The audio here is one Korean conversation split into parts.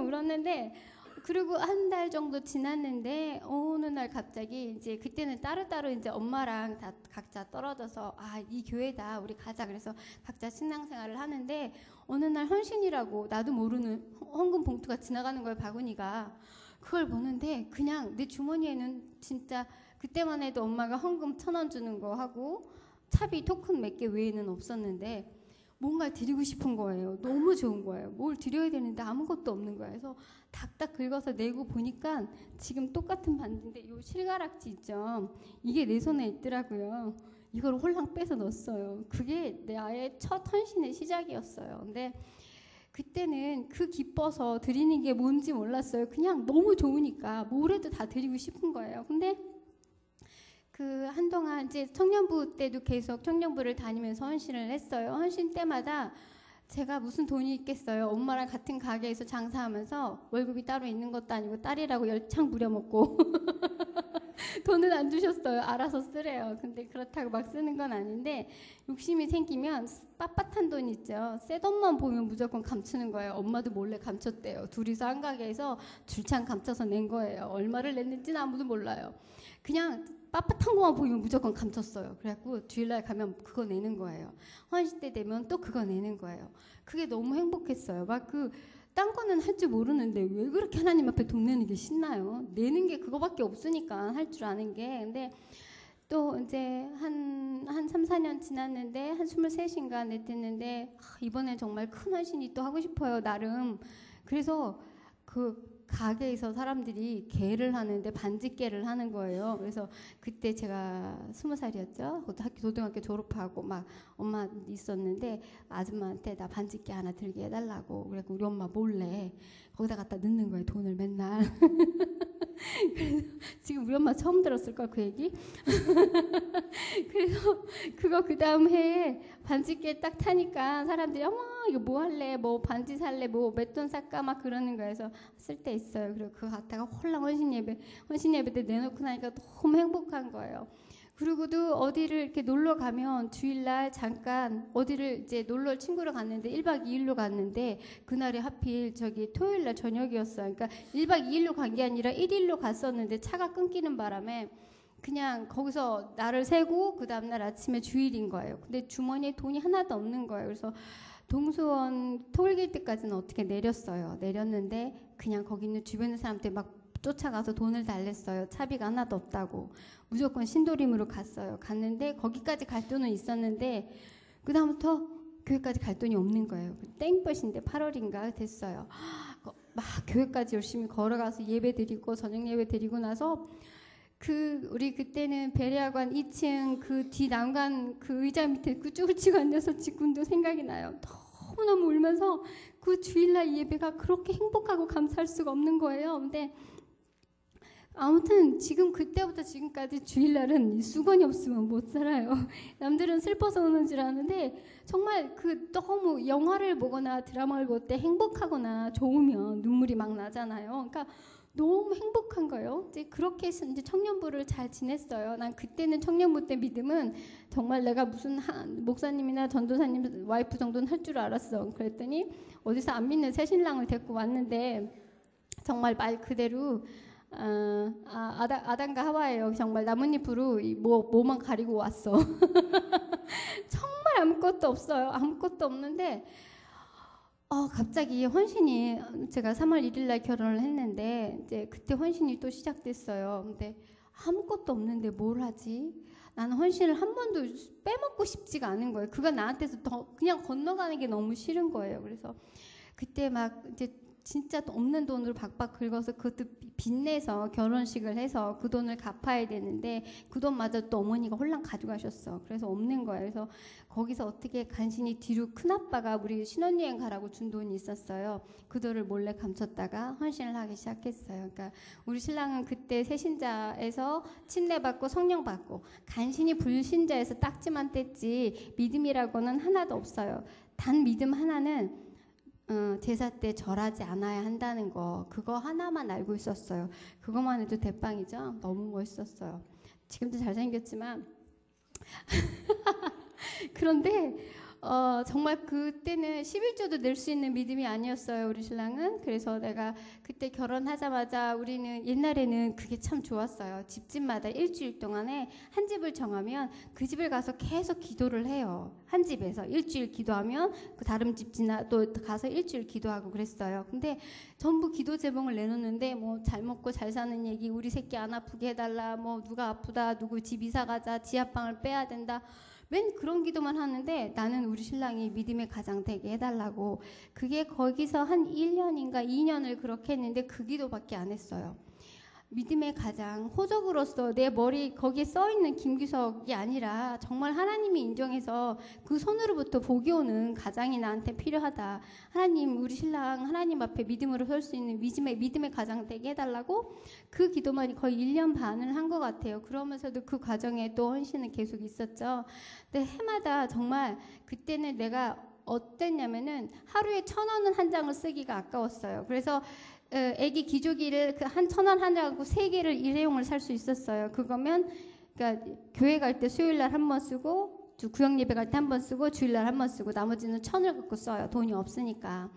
펑펑 울었는데, 그리고 한 달 정도 지났는데 어느 날 갑자기 이제 그때는 따로따로 이제 엄마랑 다 각자 떨어져서 이 교회다 우리 가자 그래서 각자 신앙생활을 하는데, 어느 날 헌신이라고 나도 모르는 헌금 봉투가 지나가는 거예요. 바구니가. 그걸 보는데 그냥 내 주머니에는 진짜 그때만 해도 엄마가 헌금 1,000원 주는 거 하고 차비 토큰 몇 개 외에는 없었는데 뭔가 드리고 싶은 거예요. 너무 좋은 거예요. 뭘 드려야 되는데 아무것도 없는 거예요. 그래서 닥닥 긁어서 내고 보니까 지금 똑같은 반지인데 이 실가락지 있죠. 이게 내 손에 있더라고요. 이걸 홀랑 빼서 넣었어요. 그게 내 아예 첫 헌신의 시작이었어요. 근데 그때는 그 기뻐서 드리는 게 뭔지 몰랐어요. 그냥 너무 좋으니까 뭘 해도 다 드리고 싶은 거예요. 근데 그 한동안 이제 청년부 때도 계속 청년부를 다니면서 헌신을 했어요. 헌신 때마다 제가 무슨 돈이 있겠어요. 엄마랑 같은 가게에서 장사하면서 월급이 따로 있는 것도 아니고 딸이라고 열창 부려먹고 돈은 안 주셨어요. 알아서 쓰래요. 근데 그렇다고 막 쓰는 건 아닌데 욕심이 생기면 빳빳한 돈 있죠. 새 돈만 보면 무조건 감추는 거예요. 엄마도 몰래 감췄대요. 둘이서 한 가게에서 줄창 감춰서 낸 거예요. 얼마를 냈는지는 아무도 몰라요. 그냥 빳빳한 것만 보이면 무조건 감췄어요. 그래갖고 주일날 가면 그거 내는 거예요. 헌신 때 되면 또 그거 내는 거예요. 그게 너무 행복했어요. 막 딴 거는 할 줄 모르는데 왜 그렇게 하나님 앞에 돈 내는 게 신나요? 내는 게 그거밖에 없으니까 할 줄 아는 게. 근데 또 이제 한 3, 4년 지났는데 한 23인가 냈댔는데 이번엔 정말 큰 헌신이 또 하고 싶어요. 나름. 그래서 그 가게에서 사람들이 개를 하는데 반지개를 하는 거예요. 그래서 그때 제가 20살이었죠. 고등학교 졸업하고 막 엄마 있었는데 아줌마한테 나 반지개 하나 들게 해달라고. 그래서 우리 엄마 몰래 거기다 갖다 넣는 거예요. 돈을 맨날. 그래서 지금 우리 엄마 처음 들었을걸 그 얘기? 그래서 그거 그 다음 해에 반지께 딱 타니까 사람들이 어머 이거 뭐 할래? 뭐 반지 살래? 뭐 몇 돈 살까? 막 그러는 거예요. 그래서 쓸 때 있어요. 그리고 그거 갖다가 홀랑 헌신 예배 때 내놓고 나니까 너무 행복한 거예요. 그리고도 어디를 이렇게 놀러 가면 주일날 잠깐 어디를 이제 놀러 친구를 갔는데 1박 2일로 갔는데 그날이 하필 저기 토요일날 저녁이었어요. 그러니까 1박 2일로 간 게 아니라 1일로 갔었는데 차가 끊기는 바람에 그냥 거기서 날을 세고 그 다음날 아침에 주일인 거예요. 근데 주머니에 돈이 하나도 없는 거예요. 그래서 동수원 톨게이트까지는 어떻게 내렸어요. 내렸는데 그냥 거기 있는 주변의 사람한테 막 쫓아가서 돈을 달랬어요. 차비가 하나도 없다고. 무조건 신도림으로 갔어요. 갔는데 거기까지 갈 돈은 있었는데 그 다음부터 교회까지 갈 돈이 없는 거예요. 땡볕인데 8월인가 됐어요. 막 교회까지 열심히 걸어가서 예배 드리고 저녁 예배 드리고 나서 우리 그때는 베레아관 2층 그 뒤 난간 그 의자 밑에 쭈글쭈글 앉아서 지금도 생각이 나요. 너무너무 울면서 그 주일날 예배가 그렇게 행복하고 감사할 수가 없는 거예요. 근데 아무튼 지금 그때부터 지금까지 주일날은 수건이 없으면 못 살아요. 남들은 슬퍼서 우는 줄 아는데 정말 너무 영화를 보거나 드라마를 볼 때 행복하거나 좋으면 눈물이 막 나잖아요. 그러니까 너무 행복한 거예요. 이제 그렇게 해서 이제 청년부를 잘 지냈어요. 난 그때는 청년부 때 믿음은 정말 내가 무슨 목사님이나 전도사님 와이프 정도는 할 줄 알았어. 그랬더니 어디서 안 믿는 새신랑을 데리고 왔는데 정말 말 그대로 아담과 하와예요. 정말 나뭇잎으로 뭐만 가리고 왔어. 정말 아무것도 없어요. 아무것도 없는데 갑자기 헌신이 제가 3월 1일 날 결혼을 했는데 이제 그때 헌신이 또 시작됐어요. 근데 아무것도 없는데 뭘 하지? 나는 헌신을 한 번도 빼먹고 싶지가 않은 거예요. 그가 나한테서 그냥 건너가는 게 너무 싫은 거예요. 그래서 그때 막 이제 진짜 없는 돈으로 박박 긁어서 그것도 빚내서 결혼식을 해서 그 돈을 갚아야 되는데 그 돈마저 또 어머니가 홀랑 가져가셨어. 그래서 없는 거예요. 그래서 거기서 어떻게 간신히 뒤로 큰아빠가 우리 신혼여행 가라고 준 돈이 있었어요. 그 돈을 몰래 감췄다가 헌신을 하기 시작했어요. 그러니까 우리 신랑은 그때 새신자에서 침례받고 성령받고 간신히 불신자에서 딱지만 뗐지 믿음이라고는 하나도 없어요. 단 믿음 하나는 제사 때 절하지 않아야 한다는 거, 그거 하나만 알고 있었어요. 그것만 해도 대빵이죠. 너무 멋있었어요. 지금도 잘생겼지만 그런데 정말 그때는 11조도 낼 수 있는 믿음이 아니었어요, 우리 신랑은. 그래서 내가 그때 결혼하자마자 우리는 옛날에는 그게 참 좋았어요. 집집마다 일주일 동안에 한 집을 정하면 그 집을 가서 계속 기도를 해요. 한 집에서 일주일 기도하면 그 다른 집 지나 또 가서 일주일 기도하고 그랬어요. 근데 전부 기도 제목을 내놓는데 뭐 잘 먹고 잘 사는 얘기, 우리 새끼 안 아프게 해달라, 뭐 누가 아프다, 누구 집 이사 가자, 지하방을 빼야 된다. 맨 그런 기도만 하는데 나는 우리 신랑이 믿음의 가장 되게 해달라고. 그게 거기서 한 1년인가 2년을 그렇게 했는데 그 기도밖에 안 했어요. 믿음의 가장, 호적으로서 내 머리 거기에 써있는 김규석이 아니라 정말 하나님이 인정해서 그 손으로부터 복이 오는 가장이 나한테 필요하다. 하나님, 우리 신랑 하나님 앞에 믿음으로 설 수 있는 믿음의 가장 되게 해달라고. 그 기도만 거의 1년 반을 한 것 같아요. 그러면서도 그 과정에 또 헌신은 계속 있었죠. 근데 해마다 정말 그때는 내가 어땠냐면은 하루에 1,000원은 한 장을 쓰기가 아까웠어요. 그래서 애기 기저귀를 그 한 1,000원 한 장하고 3개를 일회용을 살 수 있었어요. 그거면 그러니까 교회 갈 때 수요일 날 한 번 쓰고 구역 예배 갈 때 한 번 쓰고 주일 날 한 번 쓰고 나머지는 1,000을 갖고 써요. 돈이 없으니까.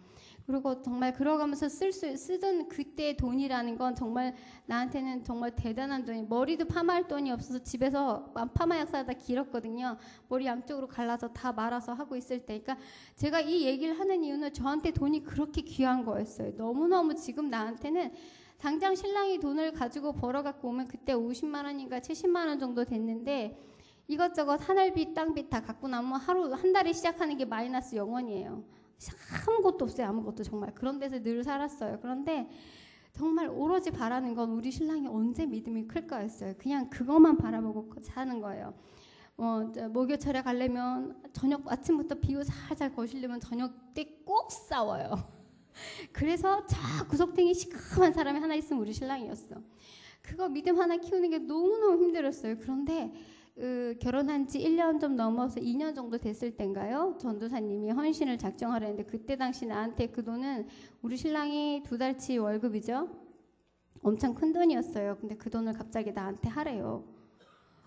그리고 정말 그러가면서 쓰던 그때의 돈이라는 건 정말 나한테는 정말 대단한 돈이. 머리도 파마할 돈이 없어서 집에서 파마 약사다 길었거든요. 머리 양쪽으로 갈라서 다 말아서 하고 있을 때. 그러니까 제가 이 얘기를 하는 이유는 저한테 돈이 그렇게 귀한 거였어요. 너무너무 지금 나한테는 당장 신랑이 돈을 가지고 벌어갖고 오면 그때 50만 원인가 70만 원 정도 됐는데 이것저것 하늘빛 땅빛 다 갖고 나면 하루 한 달에 시작하는 게 마이너스 0원이에요. 아무것도 없어요. 아무것도. 정말 그런 데서 늘 살았어요. 그런데 정말 오로지 바라는 건 우리 신랑이 언제 믿음이 클까였어요. 그냥 그것만 바라보고 사는 거예요. 목요철에 가려면 아침부터 비오 살살 거시려면 저녁 때 꼭 싸워요. 그래서 저 구석탱이 시커먼 사람이 하나 있으면 우리 신랑이었어. 그거 믿음 하나 키우는 게 너무너무 힘들었어요. 그런데 결혼한 지 1년 좀 넘어서 2년 정도 됐을 땐가요? 전도사님이 헌신을 작정하려 했는데 그때 당시 나한테 그 돈은 우리 신랑이 2달치 월급이죠. 엄청 큰 돈이었어요. 근데 그 돈을 갑자기 나한테 하래요.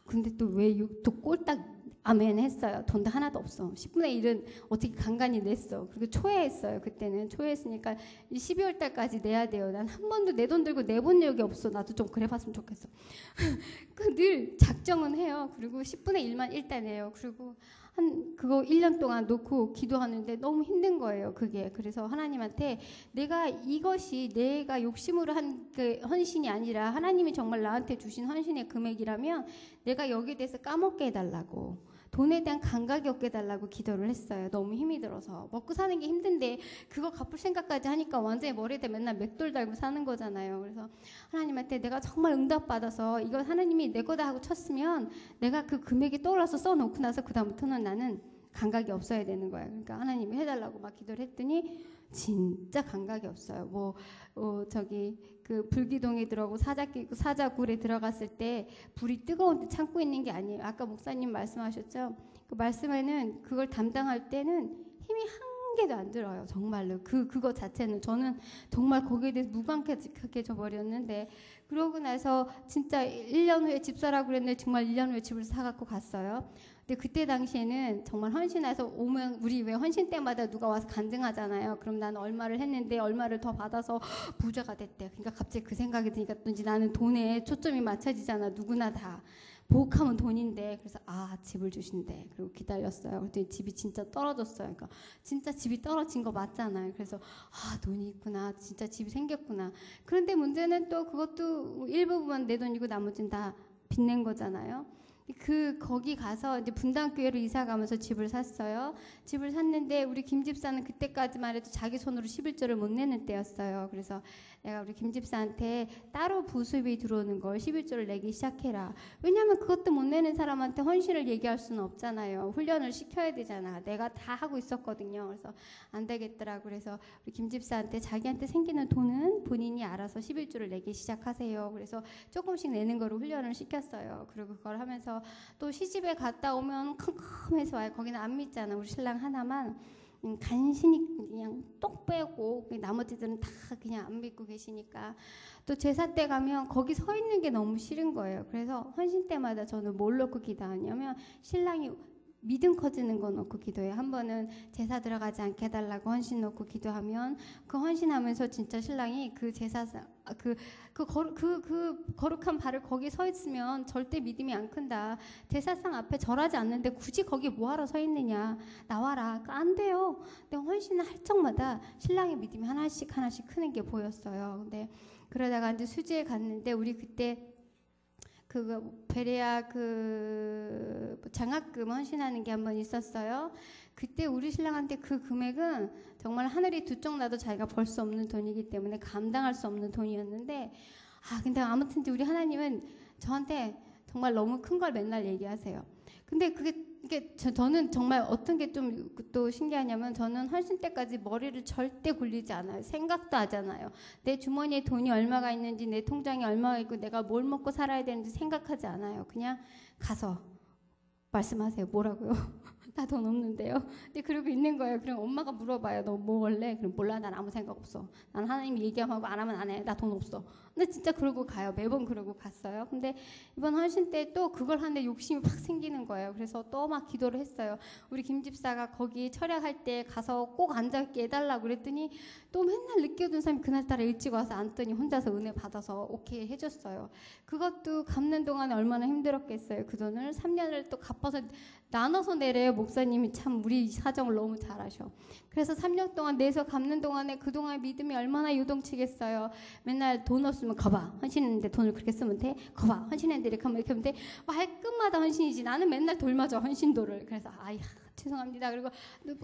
근데 또 왜 또 꼴딱 아멘 했어요. 돈도 하나도 없어. 10분의 1은 어떻게 간간히 냈어. 그리고 초회했어요. 그때는 초회했으니까 12월 달까지 내야 돼요. 난 한 번도 내 돈 들고 내본 적이 없어. 나도 좀 그래 봤으면 좋겠어. 늘 작정은 해요. 그리고 10분의 1만 일단 해요. 그리고 그거 1년 동안 놓고 기도하는데 너무 힘든 거예요. 그게. 그래서 하나님한테 이것이 내가 욕심으로 한 그 헌신이 아니라 하나님이 정말 나한테 주신 헌신의 금액이라면 내가 여기에 대해서 까먹게 해달라고. 돈에 대한 감각이 없게 해달라고 기도를 했어요. 너무 힘이 들어서. 먹고 사는 게 힘든데 그거 갚을 생각까지 하니까 완전히 머리에 맨날 맷돌 달고 사는 거잖아요. 그래서 하나님한테 내가 정말 응답받아서 이거 하나님이 내 거다 하고 쳤으면 내가 그 금액이 떠올라서 써놓고 나서 그 다음부터는 나는 감각이 없어야 되는 거예요. 그러니까 하나님이 해달라고 막 기도를 했더니 진짜 감각이 없어요. 그 불기둥에 들어가고 사자굴에 들어갔을 때 불이 뜨거운데 참고 있는 게 아니에요. 아까 목사님 말씀하셨죠? 그 말씀에는 그걸 담당할 때는 힘이 한 개도 안 들어요. 정말로. 그거 자체는 저는 정말 거기에 대해서 무감각해져 버렸는데 그러고 나서 진짜 1년 후에 집 사라고 그랬는데 정말 1년 후에 집을 사갖고 갔어요. 근데 그때 당시에는 정말 헌신해서 오면 우리 왜 헌신 때마다 누가 와서 간증하잖아요. 그럼 나는 얼마를 했는데 얼마를 더 받아서 부자가 됐대. 그러니까 갑자기 그 생각이 드니까 또 이제 나는 돈에 초점이 맞춰지잖아. 누구나 다. 보복하면 돈인데 그래서 집을 주신대. 그리고 기다렸어요. 그랬더니 집이 진짜 떨어졌어요. 그러니까 진짜 집이 떨어진 거 맞잖아요. 그래서 돈이 있구나. 진짜 집이 생겼구나. 그런데 문제는 또 그것도 일부분 내 돈이고 나머지는 다 빚낸 거잖아요. 거기 가서 이제 분당교회로 이사 가면서 집을 샀어요. 집을 샀는데 우리 김 집사는 그때까지만 해도 자기 손으로 11조를 못 내는 때였어요. 그래서 내가 우리 김 집사한테 따로 부수입이 들어오는 걸 11조를 내기 시작해라. 왜냐하면 그것도 못 내는 사람한테 헌신을 얘기할 수는 없잖아요. 훈련을 시켜야 되잖아. 내가 다 하고 있었거든요. 그래서 안 되겠더라고. 그래서 우리 김 집사한테 자기한테 생기는 돈은 본인이 알아서 11조를 내기 시작하세요. 그래서 조금씩 내는 거로 훈련을 시켰어요. 그리고 그걸 하면서 또 시집에 갔다 오면 컴컴해서 와요. 거기는 안 믿잖아. 우리 신랑 하나만 간신히 그냥 똑 빼고 나머지들은 다 그냥 안 믿고 계시니까 또 제사 때 가면 거기 서 있는 게 너무 싫은 거예요. 그래서 헌신 때마다 저는 뭘 놓고 기도하냐면 신랑이 믿음 커지는 거 놓고 기도해요. 한 번은 제사 들어가지 않게 해달라고 헌신 놓고 기도하면 그 헌신하면서 진짜 신랑이 그 제사상 그 거룩한 발을 거기 서 있으면 절대 믿음이 안 큰다. 제사상 앞에 절하지 않는데 굳이 거기 뭐하러 서 있느냐. 나와라. 안 돼요. 근데 헌신을 할 적마다 신랑의 믿음이 하나씩 하나씩 크는 게 보였어요. 근데 그러다가 이제 수지에 갔는데 우리 그때 그 베레아 그 장학금 헌신하는 게 한 번 있었어요. 그때 우리 신랑한테 그 금액은 정말 하늘이 두 쪽 나도 자기가 벌 수 없는 돈이기 때문에 감당할 수 없는 돈이었는데 근데 아무튼 우리 하나님은 저한테 정말 너무 큰 걸 맨날 얘기하세요. 근데 이게 저는 정말 어떤 게 좀 또 신기하냐면 저는 헌신 때까지 머리를 절대 굴리지 않아요. 생각도 하잖아요. 내 주머니에 돈이 얼마가 있는지 내 통장에 얼마가 있고 내가 뭘 먹고 살아야 되는지 생각하지 않아요. 그냥 가서 말씀하세요. 뭐라고요? 나 돈 없는데요. 근데 그러고 있는 거예요. 그럼 엄마가 물어봐요. 너 뭐 원래? 그럼 몰라. 난 아무 생각 없어. 난 하나님이 얘기하고 안 하면 안 해. 나 돈 없어. 근데 진짜 그러고 가요. 매번 그러고 갔어요. 근데 이번 헌신 때 또 그걸 하는데 욕심이 팍 생기는 거예요. 그래서 또 막 기도를 했어요. 우리 김 집사가 거기 철야할 때 가서 꼭 앉아있게 해달라고 그랬더니 또 맨날 늦게 오던 사람이 그날따라 일찍 와서 앉더니 혼자서 은혜 받아서 오케이 해줬어요. 그것도 갚는 동안에 얼마나 힘들었겠어요. 그 돈을 3년을 또 갚아서 나눠서 내래요. 목사님이 참 우리 사정을 너무 잘 아셔. 그래서 3년 동안 내서 갚는 동안에 그동안 믿음이 얼마나 요동치겠어요. 맨날 돈 없으면 거봐. 헌신했는데 돈을 그렇게 쓰면 돼? 거봐. 헌신했는데 이렇게 하면 돼? 말끝마다 헌신이지. 나는 맨날 돌맞아. 헌신도를. 그래서 죄송합니다. 그리고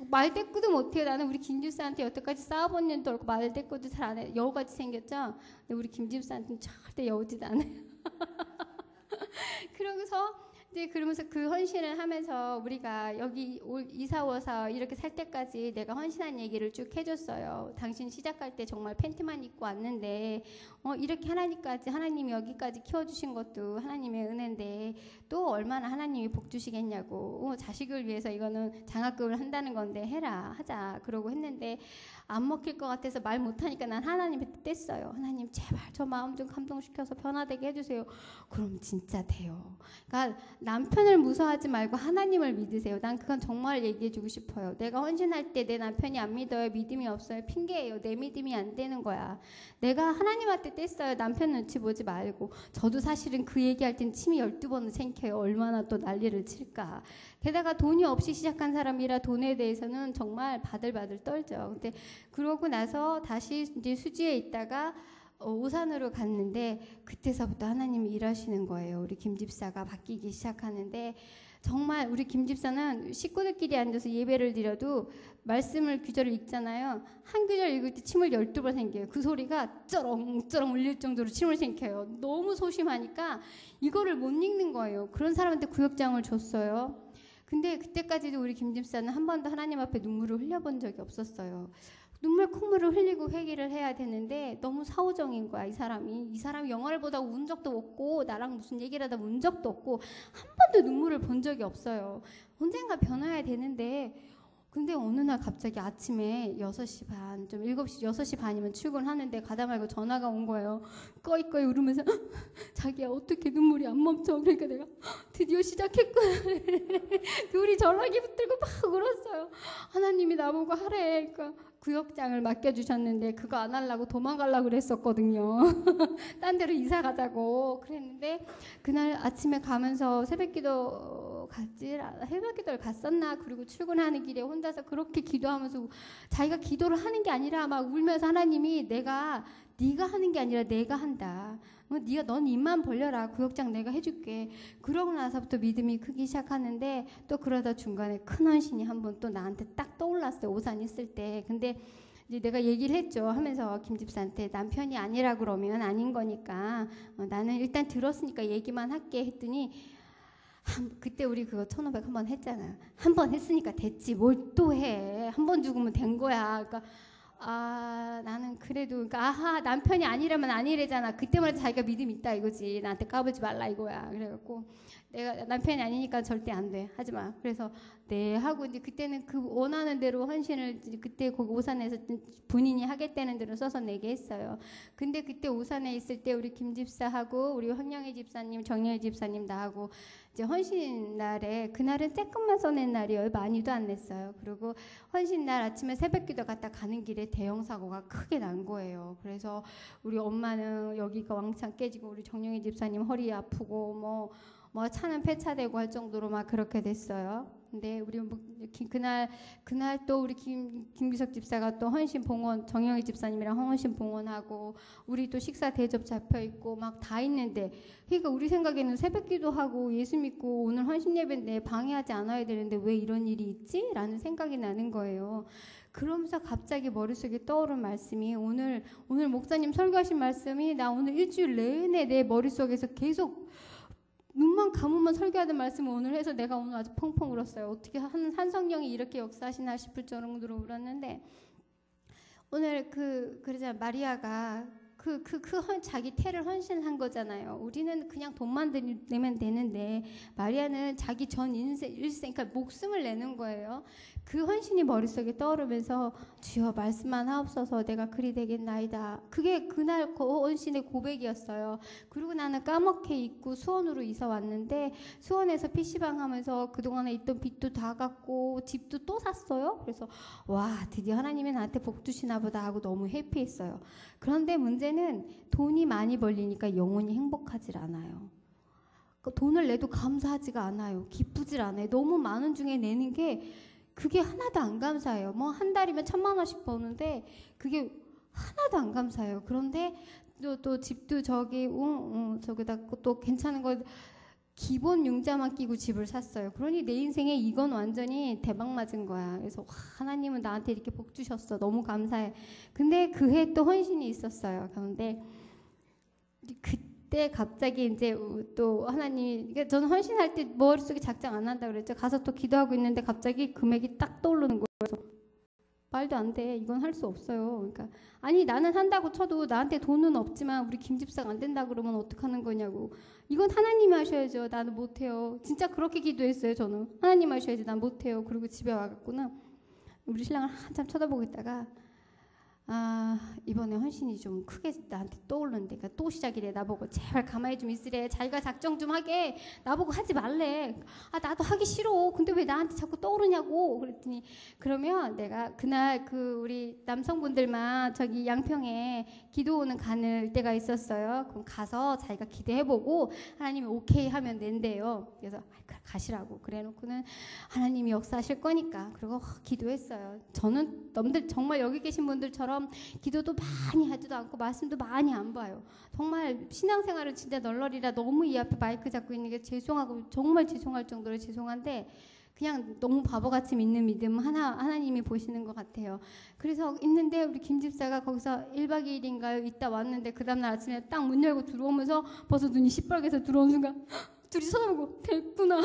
말대꾸도 못해요. 나는 우리 김집사한테 여태까지 싸워본 일도 없고 말대꾸도 잘 안 해. 여우같이 생겼죠? 근데 우리 김집사한테는 절대 여우지도 않아요. 그러고서 이제 그러면서 그 헌신을 하면서 우리가 여기 이사 와서 이렇게 살 때까지 내가 헌신한 얘기를 쭉 해줬어요. 당신 시작할 때 정말 팬티만 입고 왔는데 이렇게 하나님이 여기까지 키워주신 것도 하나님의 은혜인데 또 얼마나 하나님이 복 주시겠냐고. 자식을 위해서 이거는 장학금을 한다는 건데 하자 그러고 했는데 안 먹힐 것 같아서 말 못하니까 난 하나님한테 뗐어요. 하나님 제발 저 마음 좀 감동시켜서 변화되게 해주세요. 그럼 진짜 돼요. 그러니까 남편을 무서워하지 말고 하나님을 믿으세요. 난 그건 정말 얘기해주고 싶어요. 내가 헌신할 때 내 남편이 안 믿어요. 믿음이 없어요. 핑계예요. 내 믿음이 안 되는 거야. 내가 하나님한테 뗐어요. 남편 눈치 보지 말고. 저도 사실은 그 얘기할 땐 침이 12번은 생겨요. 얼마나 또 난리를 칠까. 게다가 돈이 없이 시작한 사람이라 돈에 대해서는 정말 바들바들 떨죠. 근데 그러고 나서 다시 이제 수지에 있다가 오산으로 갔는데 그때서부터 하나님이 일하시는 거예요. 우리 김 집사가 바뀌기 시작하는데 정말 우리 김 집사는 식구들끼리 앉아서 예배를 드려도 말씀을 규절을 읽잖아요. 한 규절 읽을 때 침을 12번 생겨요. 그 소리가 쩌렁쩌렁 울릴 정도로 침을 생겨요. 너무 소심하니까 이거를 못 읽는 거예요. 그런 사람한테 구역장을 줬어요. 근데 그때까지도 우리 김 집사는 한 번도 하나님 앞에 눈물을 흘려본 적이 없었어요. 콧물을 흘리고 회개를 해야 되는데 너무 사오정인 거야. 이 사람이 영화를 보다가 운 적도 없고 나랑 무슨 얘기를 하다 운 적도 없고 한 번도 눈물을 본 적이 없어요. 언젠가 변화해야 되는데 근데 어느 날 갑자기 아침에 6시 반, 좀 7시, 6시 반이면 출근하는데 가다 말고 전화가 온 거예요. 꺼이꺼이 울으면서 자기야 어떻게 눈물이 안 멈춰. 그러니까 내가 드디어 시작했구나. 둘이 전화기 붙들고 막 울었어요. 하나님이 나보고 하래. 그러니까 구역장을 맡겨주셨는데 그거 안 하려고 도망가려고 그랬었거든요. 딴 데로 이사 가자고 그랬는데 그날 아침에 가면서 새벽기도를 갔었나. 그리고 출근하는 길에 혼자서 그렇게 기도하면서 자기가 기도를 하는 게 아니라 막 울면서 하나님이 네가 하는 게 아니라 내가 한다. 넌 입만 벌려라. 구역장 내가 해줄게. 그러고 나서부터 믿음이 크기 시작하는데 또 그러다 중간에 큰 헌신이 한 번 또 나한테 딱 떠올랐어요. 오산 있을 때. 근데 이제 내가 얘기를 했죠. 하면서 김 집사한테 남편이 아니라 그러면 아닌 거니까 나는 일단 들었으니까 얘기만 할게 했더니 그때 우리 그거 1,500 한 번 했잖아. 한 번 했으니까 됐지. 뭘 또 해. 한 번 죽으면 된 거야. 그러니까 나는 그래도 남편이 아니라면 아니래잖아. 그때마다 자기가 믿음 있다 이거지. 나한테 까불지 말라 이거야. 그래갖고 내가 남편이 아니니까 절대 안 돼. 하지 마. 그래서 네 하고 이제 그때는 그 원하는 대로 헌신을 그때 거기 오산에서 본인이 하겠다는 대로 써서 내게 했어요. 근데 그때 오산에 있을 때 우리 김 집사하고 우리 황영희 집사님, 정영희 집사님 나하고 이제 헌신 날에 그날은 쬐끔만 써낸 날이에요. 많이도 안 냈어요. 그리고 헌신 날 아침에 새벽기도 갔다 가는 길에 대형 사고가 크게 난 거예요. 그래서 우리 엄마는 여기가 왕창 깨지고 우리 정영희 집사님 허리 아프고 뭐 차는 폐차되고 할 정도로 막 그렇게 됐어요. 근데 우리 그날 또 우리 김비석 집사가 또 헌신 봉헌 정영희 집사님이랑 헌신 봉헌하고 우리 또 식사 대접 잡혀 있고 막 다 있는데 그러니까 우리 생각에는 새벽기도 하고 예수 믿고 오늘 헌신 예배인데 방해하지 않아야 되는데 왜 이런 일이 있지? 라는 생각이 나는 거예요. 그러면서 갑자기 머릿속에 떠오른 말씀이 오늘 목사님 설교하신 말씀이 나 오늘 일주일 내내 내 머릿속에서 계속 눈만 감으면 설교하던 말씀을 오늘 해서 내가 오늘 아주 펑펑 울었어요. 어떻게 한 성령이 이렇게 역사하시나 싶을 정도로 울었는데 오늘 그러자 마리아가 자기 태를 헌신한 거잖아요. 우리는 그냥 돈만 내면 되는데 마리아는 자기 전 일생 그러니까 목숨을 내는 거예요. 그 헌신이 머릿속에 떠오르면서 주여 말씀만 하옵소서 내가 그리 되겠나이다. 그게 그날 헌신의 고백이었어요. 그리고 나는 까맣게 잊고 수원으로 이사 왔는데 수원에서 PC방 하면서 그동안에 있던 빚도 다 갚고 집도 또 샀어요. 그래서 와 드디어 하나님이 나한테 복 주시나 보다 하고 너무 해피했어요. 그런데 문제는 돈이 많이 벌리니까 영원히 행복하질 않아요. 돈을 내도 감사하지가 않아요. 기쁘질 않아요. 너무 많은 중에 내는 게 그게 하나도 안 감사해요. 뭐 한 달이면 1,000만 원씩 버는데 그게 하나도 안 감사해요. 그런데 또 집도 저기다 또 괜찮은 거 기본 융자만 끼고 집을 샀어요. 그러니 내 인생에 이건 완전히 대박 맞은 거야. 그래서 와, 하나님은 나한테 이렇게 복 주셨어. 너무 감사해. 근데 그 해 또 헌신이 있었어요. 그런데 그때 갑자기 이제 또 하나님이 그러니까 저는 헌신할 때 머릿속에 작정 안 한다 그랬죠. 가서 또 기도하고 있는데 갑자기 금액이 딱 떠오르는 거예요. 그래서 말도 안 돼. 이건 할 수 없어요. 그러니까 아니 나는 한다고 쳐도 나한테 돈은 없지만 우리 김 집사가 안 된다 그러면 어떡하는 거냐고. 이건 하나님이 하셔야죠. 나는 못해요. 진짜 그렇게 기도했어요. 저는 하나님 하셔야지. 난 못해요. 그리고 집에 와갖고는 우리 신랑을 한참 쳐다보고 있다가 이번에 헌신이 좀 크게 나한테 떠오르는데 그러니까 또 시작이래. 나보고 제발 가만히 좀 있으래. 자기가 작정 좀 하게. 나보고 하지 말래. 나도 하기 싫어. 근데 왜 나한테 자꾸 떠오르냐고. 그랬더니 그러면 내가 그날 우리 남성분들만 저기 양평에 기도 오는 가는 때가 있었어요. 그럼 가서 자기가 기도해보고 하나님이 오케이 하면 낸대요. 그래서 가시라고 그래놓고는 하나님이 역사하실 거니까 그리고 기도했어요. 저는 남들 정말 여기 계신 분들처럼 기도도 많이 하지도 않고 말씀도 많이 안 봐요. 정말 신앙생활은 진짜 널널이라 너무 이 앞에 마이크 잡고 있는 게 죄송하고 정말 죄송할 정도로 죄송한데 그냥 너무 바보같이 믿는 믿음 하나님이 보시는 것 같아요. 그래서 있는데 우리 김 집사가 거기서 1박 2일인가요? 있다 왔는데 그 다음날 아침에 딱 문 열고 들어오면서 벌써 눈이 시뻘개서 들어온 순간 둘이 쳐다보고 됐구나.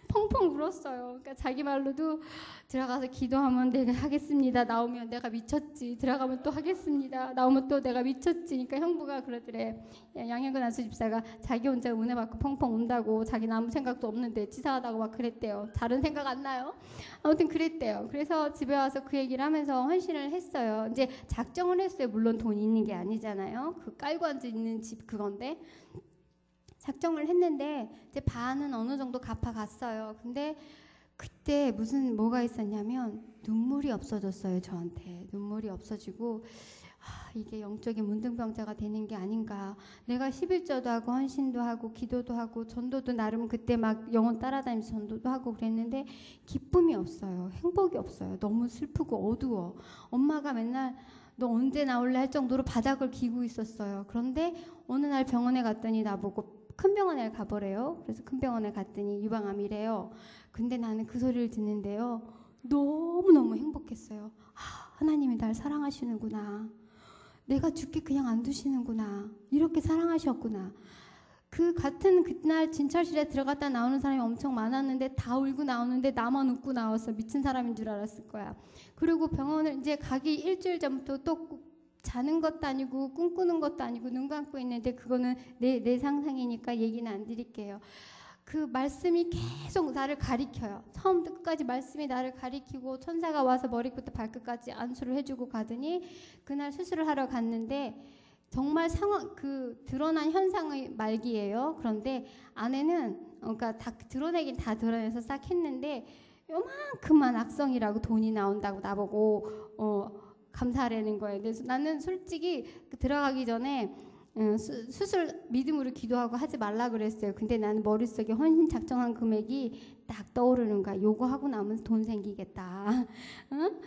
펑펑 울었어요. 그러니까 자기 말로도 들어가서 기도하면 내가 하겠습니다. 나오면 내가 미쳤지. 들어가면 또 하겠습니다. 나오면 또 내가 미쳤지. 그러니까 형부가 그러더래. 양현근 안수 집사가 자기 혼자 은혜 받고 펑펑 운다고 자기는 아무 생각도 없는데 치사하다고 막 그랬대요. 다른 생각 안 나요? 아무튼 그랬대요. 그래서 집에 와서 그 얘기를 하면서 헌신을 했어요. 이제 작정을 했어요. 물론 돈이 있는 게 아니잖아요. 그 깔고 앉아 있는 집 그건데 작정을 했는데 이제 반은 어느 정도 갚아갔어요. 근데 그때 뭐가 있었냐면 눈물이 없어졌어요. 저한테 눈물이 없어지고 이게 영적인 문둥병자가 되는 게 아닌가. 내가 11조도 하고 헌신도 하고 기도도 하고 전도도 나름 그때 막 영혼 따라다니면서 전도도 하고 그랬는데 기쁨이 없어요. 행복이 없어요. 너무 슬프고 어두워. 엄마가 맨날 너 언제 나올래 할 정도로 바닥을 기고 있었어요. 그런데 어느 날 병원에 갔더니 나보고 큰 병원에 가보래요. 그래서 큰 병원에 갔더니 유방암이래요. 근데 나는 그 소리를 듣는데요. 너무너무 행복했어요. 하나님이 날 사랑하시는구나. 내가 죽게 그냥 안 두시는구나. 이렇게 사랑하셨구나. 그 같은 그날 진찰실에 들어갔다 나오는 사람이 엄청 많았는데 다 울고 나오는데 나만 웃고 나왔어. 미친 사람인 줄 알았을 거야. 그리고 병원을 이제 가기 일주일 전부터 또 자는 것도 아니고 꿈꾸는 것도 아니고 눈 감고 있는데 그거는 내 상상이니까 얘기는 안 드릴게요. 그 말씀이 계속 나를 가리켜요. 처음부터 끝까지 말씀이 나를 가리키고 천사가 와서 머리부터 발끝까지 안수를 해주고 가더니 그날 수술을 하러 갔는데 정말 상황 그 드러난 현상의 말기예요. 그런데 안에는 그러니까 다 드러내긴 다 드러내서 싹 했는데 요만큼만 악성이라고 돈이 나온다고 나보고 감사하라는 거예요. 그래서 나는 솔직히 들어가기 전에 수술 믿음으로 기도하고 하지 말라 그랬어요. 근데 나는 머릿속에 헌신 작정한 금액이 딱 떠오르는 거야. 요거 하고 나면 돈 생기겠다. 응?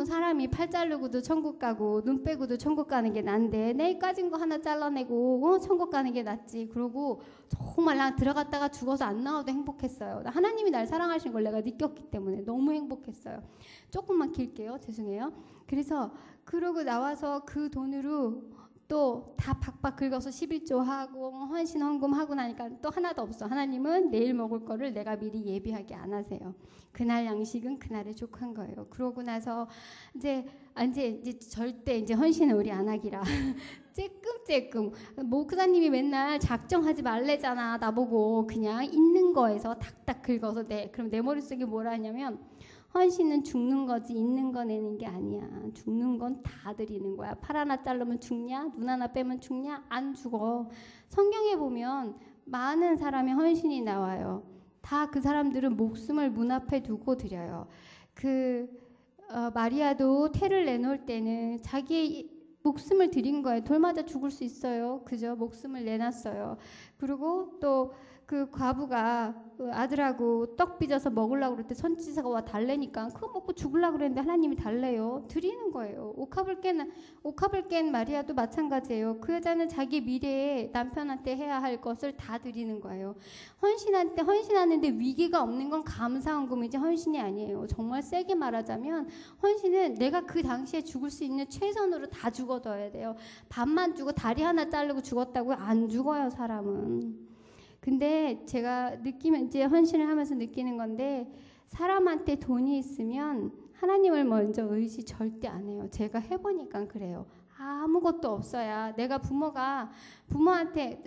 사람이 팔 자르고도 천국 가고 눈 빼고도 천국 가는 게 난데 내일 까진 거 하나 잘라내고 천국 가는 게 낫지. 그러고 정말 나 들어갔다가 죽어서 안 나와도 행복했어요. 하나님이 날 사랑하신 걸 내가 느꼈기 때문에 너무 행복했어요. 조금만 길게요. 죄송해요. 그래서 그러고 나와서 그 돈으로 또 다 박박 긁어서 11조 하고 헌신 헌금 하고 나니까 또 하나도 없어. 하나님은 내일 먹을 거를 내가 미리 예비하게 안 하세요. 그날 양식은 그날에 족한 거예요. 그러고 나서 이제 절대 이제 헌신은 우리 안 하기라. 쬐끔쬐끔 목사님이 맨날 작정하지 말래잖아. 나보고 그냥 있는 거에서 탁탁 긁어서 그럼 내 머릿속에 뭐라 하냐면 헌신은 죽는 거지 있는 거 내는 게 아니야. 죽는 건 다 드리는 거야. 팔 하나 자르면 죽냐? 눈 하나 빼면 죽냐? 안 죽어. 성경에 보면 많은 사람의 헌신이 나와요. 다 그 사람들은 목숨을 문 앞에 두고 드려요. 마리아도 태를 내놓을 때는 자기의 목숨을 드린 거예요. 돌 맞아 죽을 수 있어요. 그죠? 목숨을 내놨어요. 그리고 또 그 과부가 그 아들하고 떡 빚어서 먹으려고 그럴 때 선지자가 와 달래니까 그거 먹고 죽으려고 그랬는데 하나님이 달래요. 드리는 거예요. 옥합을 깬 마리아도 마찬가지예요. 그 여자는 자기 미래에 남편한테 해야 할 것을 다 드리는 거예요. 헌신하는데 위기가 없는 건 감사헌금이지 헌신이 아니에요. 정말 세게 말하자면 헌신은 내가 그 당시에 죽을 수 있는 최선으로 다 죽어둬야 돼요. 밥만 주고 다리 하나 자르고 죽었다고 안 죽어요, 사람은. 근데 제가 이제 헌신을 하면서 느끼는 건데 사람한테 돈이 있으면 하나님을 먼저 의지 절대 안 해요. 제가 해보니까 그래요. 아무것도 없어야 내가 부모한테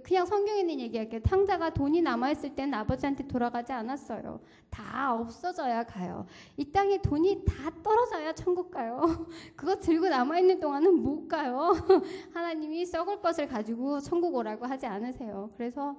그냥 성경에 있는 얘기할게요. 탕자가 돈이 남아있을 때는 아버지한테 돌아가지 않았어요. 다 없어져야 가요. 이 땅에 돈이 다 떨어져야 천국 가요. 그거 들고 남아있는 동안은 못 가요. 하나님이 썩을 것을 가지고 천국 오라고 하지 않으세요. 그래서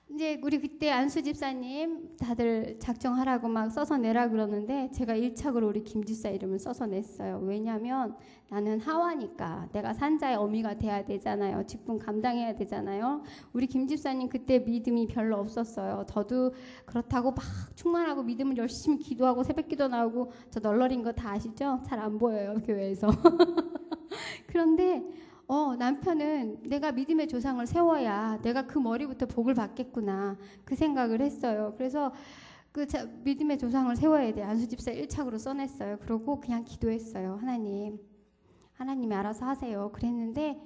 이제 우리 그때 안수 집사님 다들 작정하라고 막 써서 내라 그러는데 제가 1착으로 우리 김 집사 이름을 써서 냈어요. 왜냐면 나는 하와니까 내가 산자의 어미가 돼야 되잖아요. 직분 감당해야 되잖아요. 우리 김 집사님 그때 믿음이 별로 없었어요. 저도 그렇다고 막 충만하고 믿음을 열심히 기도하고 새벽기도 나오고 저 널널인 거 다 아시죠? 잘 안 보여요 교회에서. 그런데 남편은 내가 믿음의 조상을 세워야 내가 그 머리부터 복을 받겠구나 그 생각을 했어요. 그래서 믿음의 조상을 세워야 돼. 안수집사 1착으로 써냈어요. 그러고 그냥 기도했어요. 하나님이 알아서 하세요. 그랬는데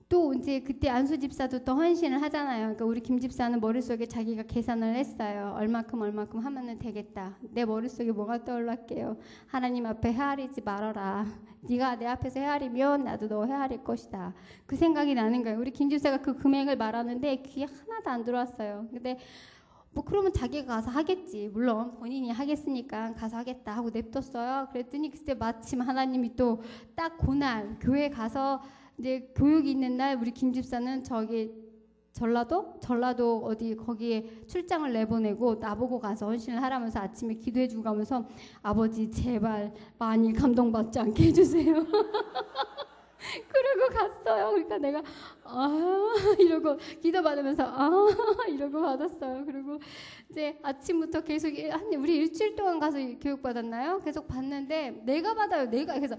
또 이제 그때 안수집사도 또 헌신을 하잖아요. 그러니까 우리 김집사는 머릿속에 자기가 계산을 했어요. 얼마큼 하면은 되겠다. 내 머릿속에 뭐가 떠올랐게요. 하나님 앞에 헤아리지 말아라. 네가 내 앞에서 헤아리면 나도 너 헤아릴 것이다. 그 생각이 나는 거예요. 우리 김집사가 그 금액을 말하는데 귀에 하나도 안 들어왔어요. 근데 그러면 자기가 가서 하겠지. 물론 본인이 하겠으니까 가서 하겠다 하고 냅뒀어요. 그랬더니 그때 마침 하나님이 또 딱 그날 교회 가서 이제 교육이 있는 날 우리 김 집사는 저기 전라도 어디 거기에 출장을 내보내고 나보고 가서 헌신을 하라면서 아침에 기도해주고 가면서 아버지 제발 많이 감동받지 않게 해주세요. 그러고 갔어요. 그러니까 내가 이러고 기도받으면서 이러고 받았어요. 그리고 이제 아침부터 계속 우리 일주일 동안 가서 교육 받았나요? 계속 받는데 내가 받아요. 그래서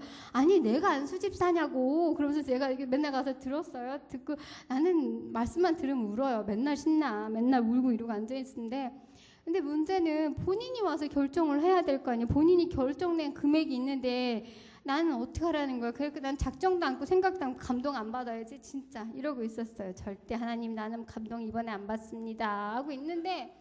내가 안수집사냐고 그러면서 제가 맨날 가서 들었어요. 듣고 나는 말씀만 들으면 울어요. 맨날 신나. 맨날 울고 이러고 앉아있는데 근데 문제는 본인이 와서 결정을 해야 될 거 아니에요. 본인이 결정된 금액이 있는데 나는 어떻게 하라는 거야. 그래서 난 작정도 않고 생각도 않고 감동 안 받아야지 진짜 이러고 있었어요. 절대 하나님 나는 감동 이번에 안 받습니다 하고 있는데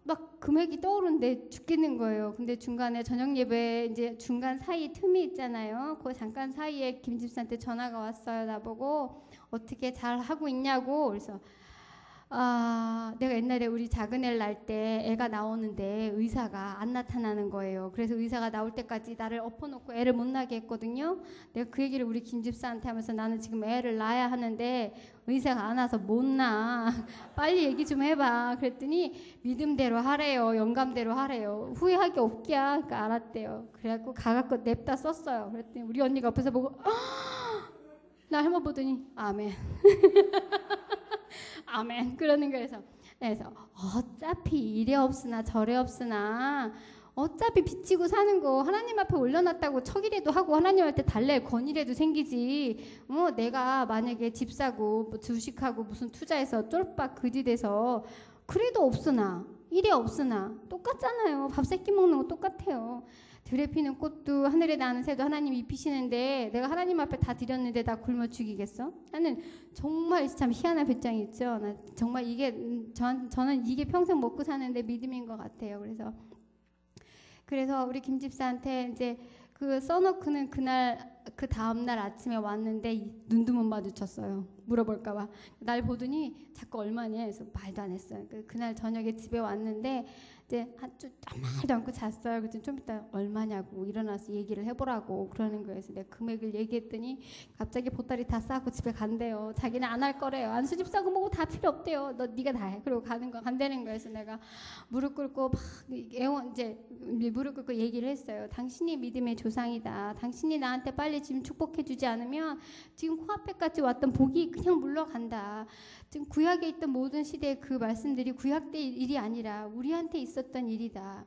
막 금액이 떠오르는데 죽겠는 거예요. 근데 중간에 저녁 예배 이제 중간 사이 틈이 있잖아요. 그 잠깐 사이에 김 집사한테 전화가 왔어요. 나보고 어떻게 잘 하고 있냐고. 그래서 내가 옛날에 우리 작은 애를 낳을 때 애가 나오는데 의사가 안 나타나는 거예요. 그래서 의사가 나올 때까지 나를 엎어놓고 애를 못 낳게 했거든요. 내가 그 얘기를 우리 김집사한테 하면서 나는 지금 애를 낳아야 하는데 의사가 안 와서 못 낳아. 빨리 얘기 좀 해봐. 그랬더니 믿음대로 하래요. 영감대로 하래요. 후회할 게 없기야. 그러니까 알았대요. 그래갖고 가갖고 냅다 썼어요. 그랬더니 우리 언니가 옆에서 보고 나 한번 보더니 아멘. 아멘. 그러는 거에서 그래서 어차피 이래 없으나 저래 없으나 어차피 빚지고 사는 거 하나님 앞에 올려놨다고 척이라도 하고 하나님한테 달랠 권위라도 생기지. 내가 만약에 집 사고 뭐 주식하고 무슨 투자해서 쫄박 그지 돼서 그래도 없으나 이래 없으나 똑같잖아요. 밥 세끼 먹는 거 똑같아요. 들에 피는 꽃도 하늘에 나는 새도 하나님 입히시는데 내가 하나님 앞에 다 드렸는데 다 굶어 죽이겠어? 나는 정말 참 희한한 배짱이 있죠. 나 정말 이게 저는 이게 평생 먹고 사는데 믿음인 것 같아요. 그래서 우리 김 집사한테 이제 그 써놓고는 그 다음날 아침에 왔는데 눈도 못 마주쳤어요. 물어볼까봐. 날 보더니 자꾸 얼마냐 해서 말도 안 했어요. 그날 저녁에 집에 왔는데 이제 아무 말도 않고 잤어요. 그랬더니 좀 이따 얼마냐고 일어나서 얘기를 해보라고 그러는 거예요. 그래서 내가 금액을 얘기했더니 갑자기 보따리 다 싸고 집에 간대요. 자기는 안 할 거래요. 안수집 싸고 뭐고 다 필요 없대요. 네가 다 해. 그리고 간다는 거예요. 그래서 내가 무릎 꿇고 막 이제 무릎 꿇고 얘기를 했어요. 당신이 믿음의 조상이다. 당신이 나한테 빨리 지금 축복해주지 않으면 지금 코앞에까지 왔던 복이 그냥 물러간다. 지금 구약에 있던 모든 시대의 그 말씀들이 구약 때 일이 아니라 우리한테 있었던 일이다.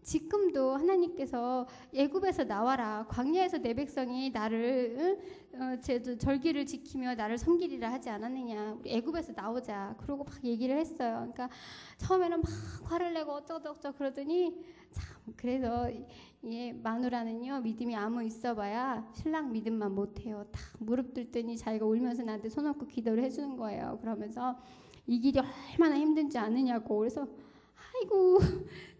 지금도 하나님께서 애굽에서 나와라. 광야에서 내 백성이 나를 절기를 지키며 나를 섬기리라 하지 않았느냐. 우리 애굽에서 나오자. 그러고 막 얘기를 했어요. 그러니까 처음에는 막 화를 내고 어쩌고저쩌고 그러더니 참 그래서 마누라는요 믿음이 아무 있어봐야 신랑 믿음만 못해요. 딱 무릎 꿇더니 자기가 울면서 나한테 손 얹고 기도를 해주는 거예요. 그러면서 이 길이 얼마나 힘든지 아느냐고. 그래서 아이고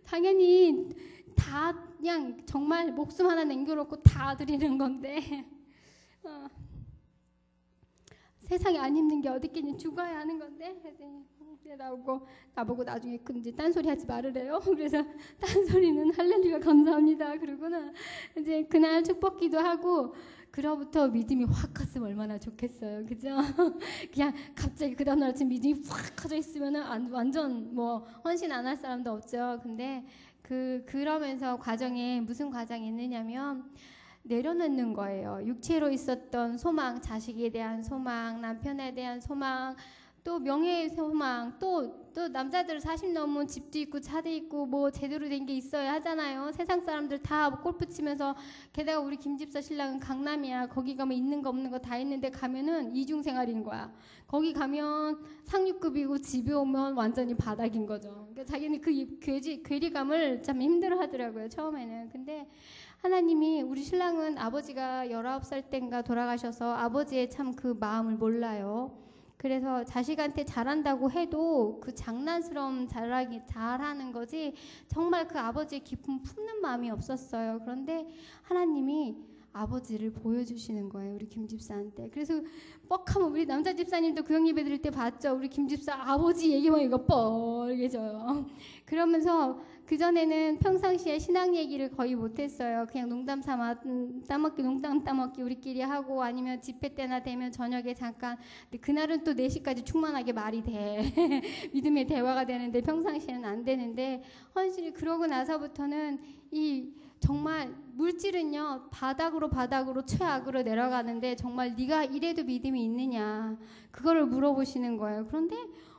당연히 다 그냥 정말 목숨 하나 남겨놓고 다 드리는 건데 세상에 안 힘든 게 어디 있겠니. 죽어야 하는 건데. 나보고 나중에 이제 딴소리 하지 말으래요. 그래서 딴소리는 할렐루야 감사합니다. 그러고는 이제 그날 축복기도 하고 그로부터 믿음이 확 컸으면 얼마나 좋겠어요. 그죠? 그냥 갑자기 그 다음날 아침 믿음이 확 커져 있으면 완전 뭐 헌신 안 할 사람도 없죠. 근데 그러면서 과정에 무슨 과정이 있느냐면 내려놓는 거예요. 육체로 있었던 소망, 자식에 대한 소망, 남편에 대한 소망, 또 명예의 소망, 또 남자들 40 넘으면 집도 있고 차도 있고 뭐 제대로 된 게 있어야 하잖아요. 세상 사람들 다 골프 치면서 게다가 우리 김집사 신랑은 강남이야. 거기 가면 있는 거 없는 거 다 있는데 가면은 이중생활인 거야. 거기 가면 상류급이고 집에 오면 완전히 바닥인 거죠. 그러니까 자기는 그 괴리감을 참 힘들어 하더라고요. 처음에는. 근데 하나님이 우리 신랑은 아버지가 19살 땐가 돌아가셔서 아버지의 참 그 마음을 몰라요. 그래서 자식한테 잘한다고 해도 그 장난스러운 잘하는 거지 정말 그 아버지의 깊은 품는 마음이 없었어요. 그런데 하나님이 아버지를 보여주시는 거예요. 우리 김집사한테. 그래서 뻑하면 우리 남자 집사님도 그 형 예배 드릴 때 봤죠. 우리 김집사 아버지 얘기만 이거 뻘개져요. 그러면서 그전에는 평상시에 신앙 얘기를 거의 못했어요. 그냥 농담 삼아 농담 따먹기 우리끼리 하고 아니면 집회 때나 되면 저녁에 잠깐. 근데 그날은 또 4시까지 충만하게 말이 돼. 믿음의 대화가 되는데 평상시에는 안 되는데 헌신이 그러고 나서부터는 정말 물질은요 바닥으로 최악으로 내려가는데 정말 네가 이래도 믿음이 있느냐 그거를 물어보시는 거예요. 그런데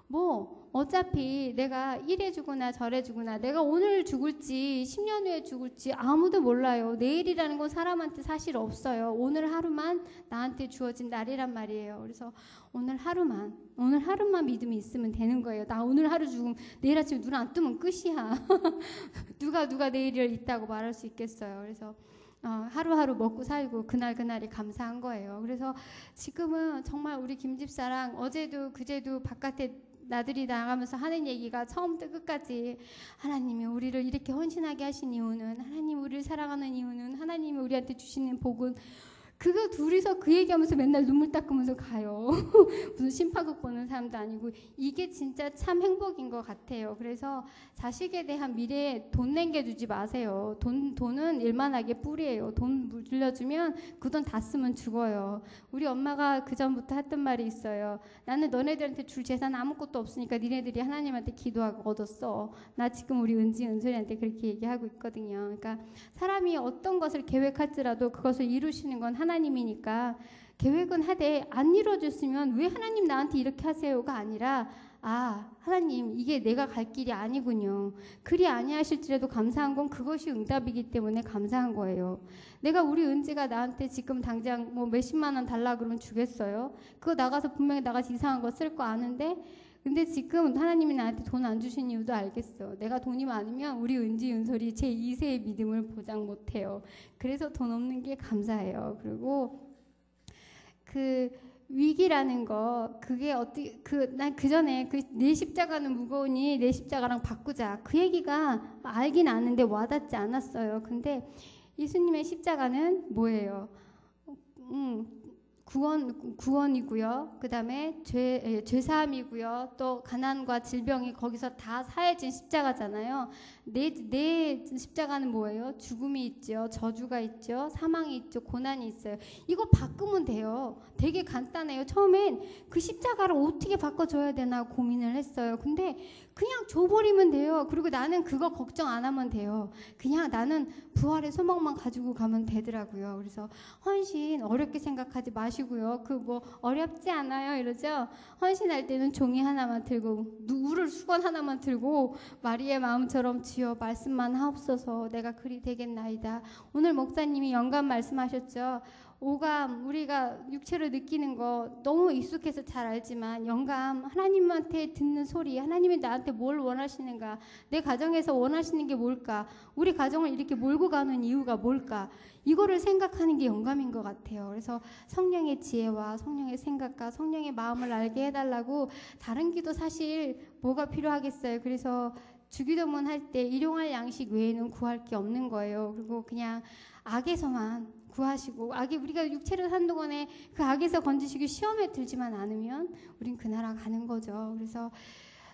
뭐 어차피 내가 이래 주거나 저래 주거나 내가 오늘 죽을지 10년 후에 죽을지 아무도 몰라요. 내일이라는 건 사람한테 사실 없어요. 오늘 하루만 나한테 주어진 날이란 말이에요. 그래서 오늘 하루만 믿음이 있으면 되는 거예요. 나 오늘 하루 죽으면 내일 아침에 눈 안 뜨면 끝이야. 누가 내일을 있다고 말할 수 있겠어요. 그래서 하루하루 먹고 살고 그날이 감사한 거예요. 그래서 지금은 정말 우리 김집사랑 어제도 그제도 바깥에 나들이 나가면서 하는 얘기가 처음부터 끝까지 하나님이 우리를 이렇게 헌신하게 하신 이유는 하나님 우리를 사랑하는 이유는 하나님이 우리한테 주시는 복은 그거 둘이서 그 얘기하면서 맨날 눈물 닦으면서 가요. 무슨 심파극 보는 사람도 아니고. 이게 진짜 참 행복인 것 같아요. 그래서 자식에 대한 미래에 돈 남겨주지 마세요. 돈은 일만하게 뿌리예요. 돈 물려주면 그 돈 다 쓰면 죽어요. 우리 엄마가 그전부터 했던 말이 있어요. 나는 너네들한테 줄 재산 아무것도 없으니까 니네들이 하나님한테 기도하고 얻었어. 나 지금 우리 은솔이한테 그렇게 얘기하고 있거든요. 그러니까 사람이 어떤 것을 계획할지라도 그것을 이루시는 건 하나님이니까 계획은 하되 안 이루어졌으면 왜 하나님 나한테 이렇게 하세요가 아니라 하나님 이게 내가 갈 길이 아니군요. 그리 아니하실지라도 감사한 건 그것이 응답이기 때문에 감사한 거예요. 내가 우리 은지가 나한테 지금 당장 뭐 몇십만 원 달라 그러면 주겠어요? 그거 나가서 분명히 나가서 이상한 거 쓸 거 아는데 근데 지금 하나님이 나한테 돈 안 주신 이유도 알겠어. 내가 돈이 많으면 우리 은지, 은솔이 제 2세의 믿음을 보장 못해요. 그래서 돈 없는 게 감사해요. 그리고 그 위기라는 거 그게 어떻게 난 그 전에 내 십자가는 무거우니 내 십자가랑 바꾸자 그 얘기가 알긴 아는데 와닿지 않았어요. 근데 예수님의 십자가는 뭐예요? 구원이고요. 그 다음에 죄사함이고요. 또 가난과 질병이 거기서 다 사해진 십자가잖아요. 내 십자가는 뭐예요? 죽음이 있죠. 저주가 있죠. 사망이 있죠. 고난이 있어요. 이거 바꾸면 돼요. 되게 간단해요. 처음엔 그 십자가를 어떻게 바꿔줘야 되나 고민을 했어요. 근데 그냥 줘버리면 돼요. 그리고 나는 그거 걱정 안 하면 돼요. 그냥 나는 부활의 소망만 가지고 가면 되더라고요. 그래서 헌신 어렵게 생각하지 마시고요. 그 뭐 어렵지 않아요 이러죠. 헌신할 때는 종이 하나만 들고 우를 수건 하나만 들고 마리의 마음처럼 주여 말씀만 하옵소서 내가 그리 되겠나이다. 오늘 목사님이 영감 말씀하셨죠. 오감 우리가 육체로 느끼는 거 너무 익숙해서 잘 알지만 영감 하나님한테 듣는 소리 하나님이 나한테 뭘 원하시는가 내 가정에서 원하시는 게 뭘까 우리 가정을 이렇게 몰고 가는 이유가 뭘까 이거를 생각하는 게 영감인 것 같아요. 그래서 성령의 지혜와 성령의 생각과 성령의 마음을 알게 해달라고 다른 기도 사실 뭐가 필요하겠어요. 그래서 주기도문 할 때 일용할 양식 외에는 구할 게 없는 거예요. 그리고 그냥 악에서만 구하시고 우리가 육체를 산 동안에 그 악에서 건지시고 시험에 들지만 않으면 우린 그 나라 가는 거죠. 그래서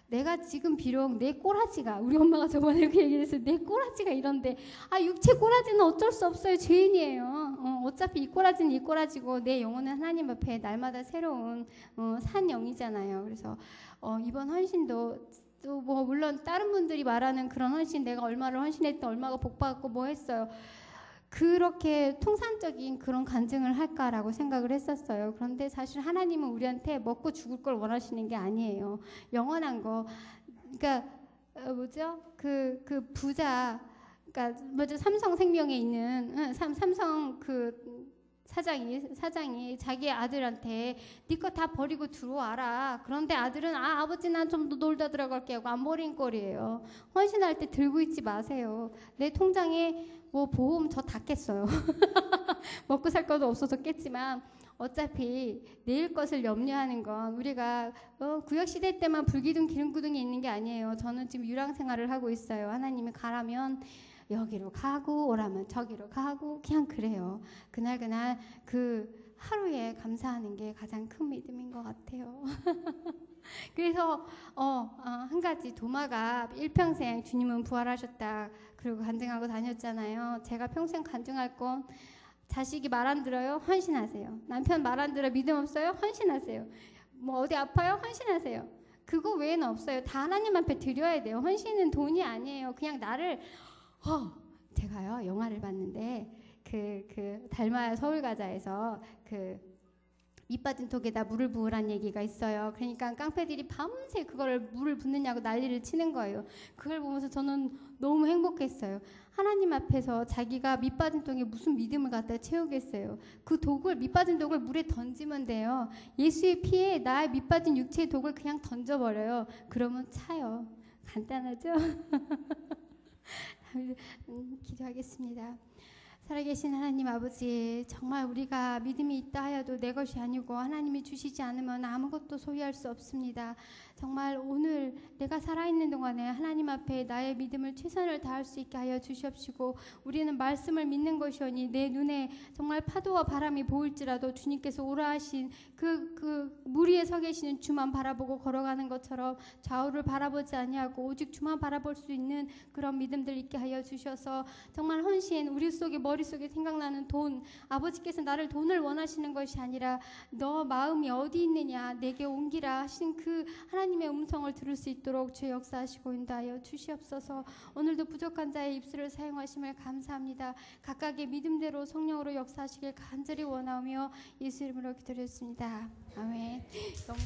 내가 지금 비록 내 꼬라지가 우리 엄마가 저번에 그 얘기를 했어요. 내 꼬라지가 이런데 육체 꼬라지는 어쩔 수 없어요. 죄인이에요. 어차피 이 꼬라지는 이 꼬라지고 내 영혼은 하나님 앞에 날마다 새로운 산 영이잖아요. 그래서 이번 헌신도 또 뭐 물론 다른 분들이 말하는 그런 헌신 내가 얼마를 헌신했다 얼마가 복받았고 뭐 했어요. 그렇게 통상적인 그런 간증을 할까라고 생각을 했었어요. 그런데 사실 하나님은 우리한테 먹고 죽을 걸 원하시는 게 아니에요. 영원한 거. 그러니까 그 부자 그러니까 삼성생명에 있는 삼성 그 사장이 자기 아들한테 네 거 다 버리고 들어와라. 그런데 아들은 아버지 난 좀 더 놀다 들어갈게 하고 안 버린 꼴이에요. 헌신할 때 들고 있지 마세요. 내 통장에 뭐 보험 저 다 깼어요. 먹고 살 것도 없어서 깼지만 어차피 내일 것을 염려하는 건 우리가 구약시대 때만 불기둥 기름구둥이 있는 게 아니에요. 저는 지금 유랑생활을 하고 있어요. 하나님이 가라면 여기로 가고 오라면 저기로 가고 그냥 그래요. 그날 그 하루에 감사하는 게 가장 큰 믿음인 것 같아요. 그래서 한 가지 도마가 일평생 주님은 부활하셨다 그리고 간증하고 다녔잖아요. 제가 평생 간증할 건 자식이 말 안 들어요? 헌신하세요. 남편 말 안 들어 믿음 없어요? 헌신하세요. 뭐 어디 아파요? 헌신하세요. 그거 외에는 없어요. 다 하나님 앞에 드려야 돼요. 헌신은 돈이 아니에요. 그냥 나를 제가요 영화를 봤는데 그 달마야 서울가자에서 그 밑빠진 톡에다 물을 부으란 얘기가 있어요. 그러니까 깡패들이 밤새 그거를 물을 붓느냐고 난리를 치는 거예요. 그걸 보면서 저는 너무 행복했어요. 하나님 앞에서 자기가 밑빠진 독에 무슨 믿음을 갖다 채우겠어요. 그 밑빠진 독을 물에 던지면 돼요. 예수의 피에 나의 밑빠진 육체의 독을 그냥 던져버려요. 그러면 차요. 간단하죠? 기도하겠습니다. 살아계신 하나님 아버지, 정말 우리가 믿음이 있다 하여도 내 것이 아니고 하나님이 주시지 않으면 아무것도 소유할 수 없습니다. 정말 오늘 내가 살아있는 동안에 하나님 앞에 나의 믿음을 최선을 다할 수 있게 하여 주시옵시고, 우리는 말씀을 믿는 것이오니 내 눈에 정말 파도와 바람이 보일지라도 주님께서 오라 하신 그 물 위에 서 계시는 주만 바라보고 걸어가는 것처럼 좌우를 바라보지 아니하고 오직 주만 바라볼 수 있는 그런 믿음들 있게 하여 주셔서, 정말 헌신, 우리 속에 머릿속에 생각나는 돈, 아버지께서 나를 돈을 원하시는 것이 아니라 너 마음이 어디 있느냐 내게 옮기라 하신 그 하나님의 음성을 들을 수 있도록 주 역사하시고 인도하여 주시옵소서. 오늘도 부족한 자의 입술을 사용하심을 감사합니다. 각각의 믿음대로 성령으로 역사하시길 간절히 원하며 예수 이름으로 기도드렸습니다. 아멘. 너무